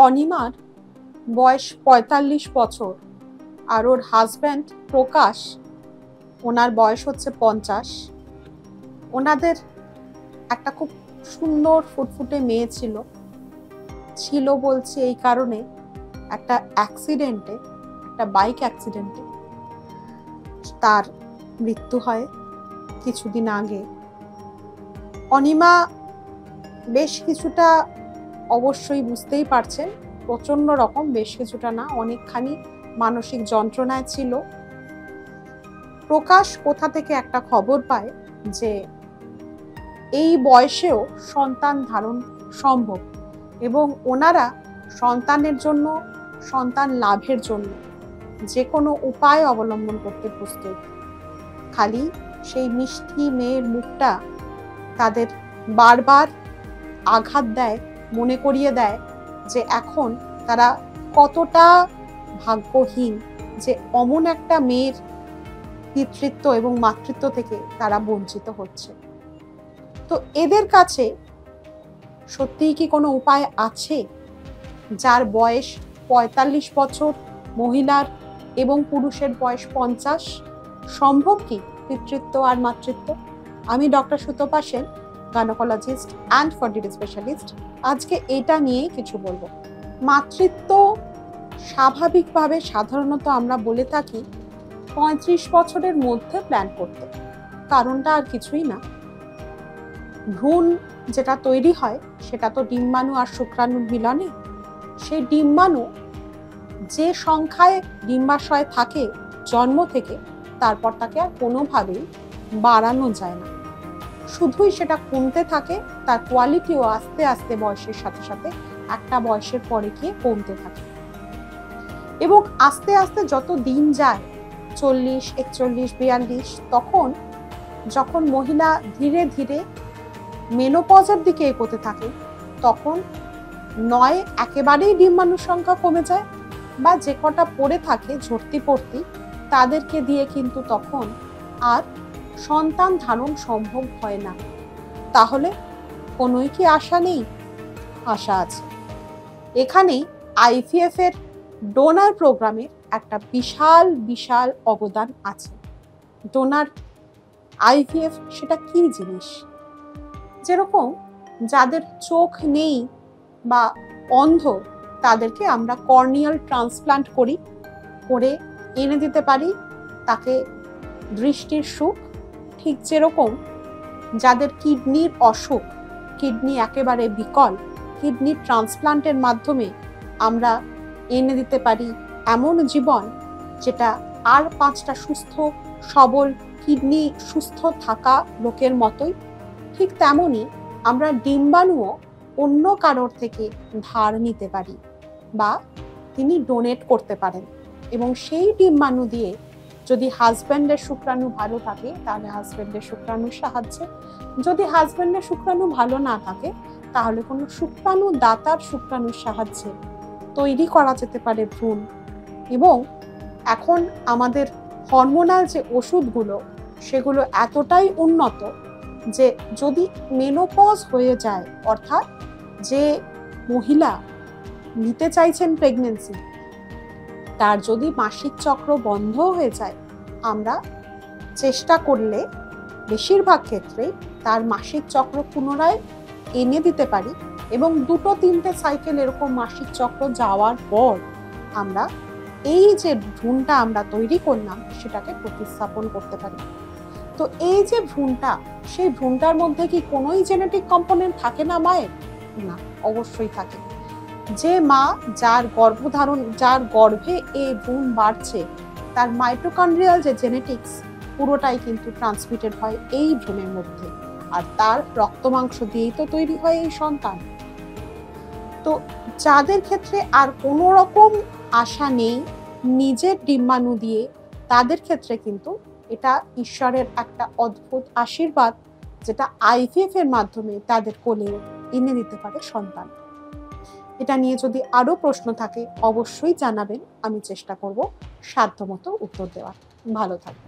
অনিমার বয়স ৪৫ বছর আর ওর হাজব্যান্ড প্রকাশ, ওনার বয়স হচ্ছে ৫০। ওনাদের একটা খুব সুন্দর ফুটফুটে মেয়ে ছিল বলছি এই কারণে, একটা বাইক অ্যাক্সিডেন্টে তার মৃত্যু হয় কিছুদিন আগে। অনিমা বেশ কিছুটা, অবশ্যই বুঝতেই পারছেন, প্রচন্ড রকম, বেশ কিছুটা না অনেকখানি মানসিক যন্ত্রণায় ছিল। প্রকাশ কোথা থেকে একটা খবর পায় যে এই বয়সেও সন্তান ধারণ সম্ভব এবং ওনারা সন্তান লাভের জন্য যে কোনো উপায় অবলম্বন করতে প্রস্তুত। খালি সেই মিষ্টি মেয়ের মুখটা তাদের বারবার আঘাত দেয়, মনে করিয়ে দেয় যে এখন তারা কতটা ভাগ্যহীন যে অমন একটা মেয়ের পিতৃত্ব এবং মাতৃত্ব থেকে তারা বঞ্চিত হচ্ছে। তো এদের কাছে সত্যিই কি কোনো উপায় আছে? যার বয়স ৪৫ বছর মহিলার এবং পুরুষের বয়স ৫০, সম্ভব কি পিতৃত্ব আর মাতৃত্ব? আমি doctor Sutapa Sen, gynaecologist and fertility specialist, আজকে এটা নিয়েই কিছু বলবো। মাতৃত্ব স্বাভাবিকভাবে সাধারণত আমরা বলে থাকি ৩৫ বছরের মধ্যে প্ল্যান করতে। কারণটা আর কিছুই না, ভ্রূণ যেটা তৈরি হয় সেটা তো ডিম্বাণু আর শুক্রাণুর মিলনে। সেই ডিম্বাণু যে সংখ্যায় ডিম্বাশয় থাকে জন্ম থেকে, তারপর তাকে আর কোনোভাবেই বাড়ানো যায় না, শুধুই সেটা কমতে থাকে। তার কোয়ালিটিও আস্তে আস্তে বয়সের সাথে সাথে একটা বয়সের পরে গিয়ে কমতে থাকে এবং আস্তে আস্তে যত দিন যায়, ৪০, ৪১, ৪২, তখন যখন মহিলা ধীরে ধীরে মেনোপজের দিকে এগোতে থাকে, তখন নয় একেবারেই ডিম্বাণুর সংখ্যা কমে যায়, বা যে কটা পড়ে থাকে ঝর্তি পড়তি, তাদেরকে দিয়ে কিন্তু তখন আর সন্তান ধারণ সম্ভব হয় না। তাহলে কোনোই কি আশা নেই? আশা আছে। এখানেই আইভিএফ এর ডোনার প্রোগ্রামের একটা বিশাল অবদান আছে। ডোনার আইভিএফ সেটা কি জিনিস? যেরকম যাদের চোখ নেই বা অন্ধ, তাদেরকে আমরা কর্নিয়াল ট্রান্সপ্লান্ট করে এনে দিতে পারি তাকে দৃষ্টির সুখ। ঠিক যেরকম যাদের কিডনির অসুখ, কিডনি একেবারে বিকল, কিডনি ট্রান্সপ্লান্টের মাধ্যমে আমরা এনে দিতে পারি এমন জীবন যেটা আর 5টা সুস্থ সবল কিডনি সুস্থ থাকা লোকের মতোই, ঠিক তেমনই আমরা ডিম্বাণুও অন্য কারোর থেকে ধার নিতে পারি বা তিনি ডোনেট করতে পারেন, এবং সেই ডিম্বাণু দিয়ে যদি হাজব্যান্ডের শুক্রাণু ভালো থাকে তাহলে হাজব্যান্ডের শুক্রাণুর সাহায্যে, যদি হাজব্যান্ডের শুক্রাণু ভালো না থাকে তাহলে কোনো শুক্রাণু দাতার শুক্রাণুর সাহায্যে তৈরি করা যেতে পারে ভ্রূণ। এবং এখন আমাদের হরমোনাল যে ওষুধগুলো, সেগুলো এতটাই উন্নত যে যদি মেনোপজ হয়ে যায়, অর্থাৎ যে মহিলা নিতে চাইছেন প্রেগনেন্সি, তার যদি মাসিক চক্র বন্ধ হয়ে যায়, আমরা চেষ্টা করলে বেশিরভাগ ক্ষেত্রেই তার মাসিক চক্র পুনরায় এনে দিতে পারি এবং 2-3টে সাইকেল এরকম মাসিক চক্র যাওয়ার পর আমরা এই যে ভ্রূণটা আমরা তৈরি করলাম সেটাকে প্রতিস্থাপন করতে পারি। তো এই যে ভ্রূণটা, সেই ভ্রূণটার মধ্যে কি কোনোই জেনেটিক কম্পোনেন্ট থাকে না মায়ের? না, অবশ্যই থাকে। যে মা যার গর্ভে এই ভ্রূণ বাড়ছে, তার মাইটোকন্ড্রিয়াল যে জেনেটিক্স পুরোটাই কিন্তু ট্রান্সমিটেড হয় এই ভ্রূণের মধ্যে, আর তার রক্ত মাংস দিয়েই তো তৈরি হয় এই সন্তান। তো যাদের ক্ষেত্রে আর কোনো রকম আশা নেই নিজের ডিম্বাণু দিয়ে, তাদের ক্ষেত্রে কিন্তু এটা ঈশ্বরের একটা অদ্ভুত আশীর্বাদ, যেটা আইভিএফ এর মাধ্যমে তাদের কোলে এনে দিতে পারে সন্তান। এটা নিয়ে যদি আরো প্রশ্ন থাকে অবশ্যই জানাবেন, আমি চেষ্টা করব সাধ্যমতো উত্তর দেওয়ার। ভালো থাকবেন।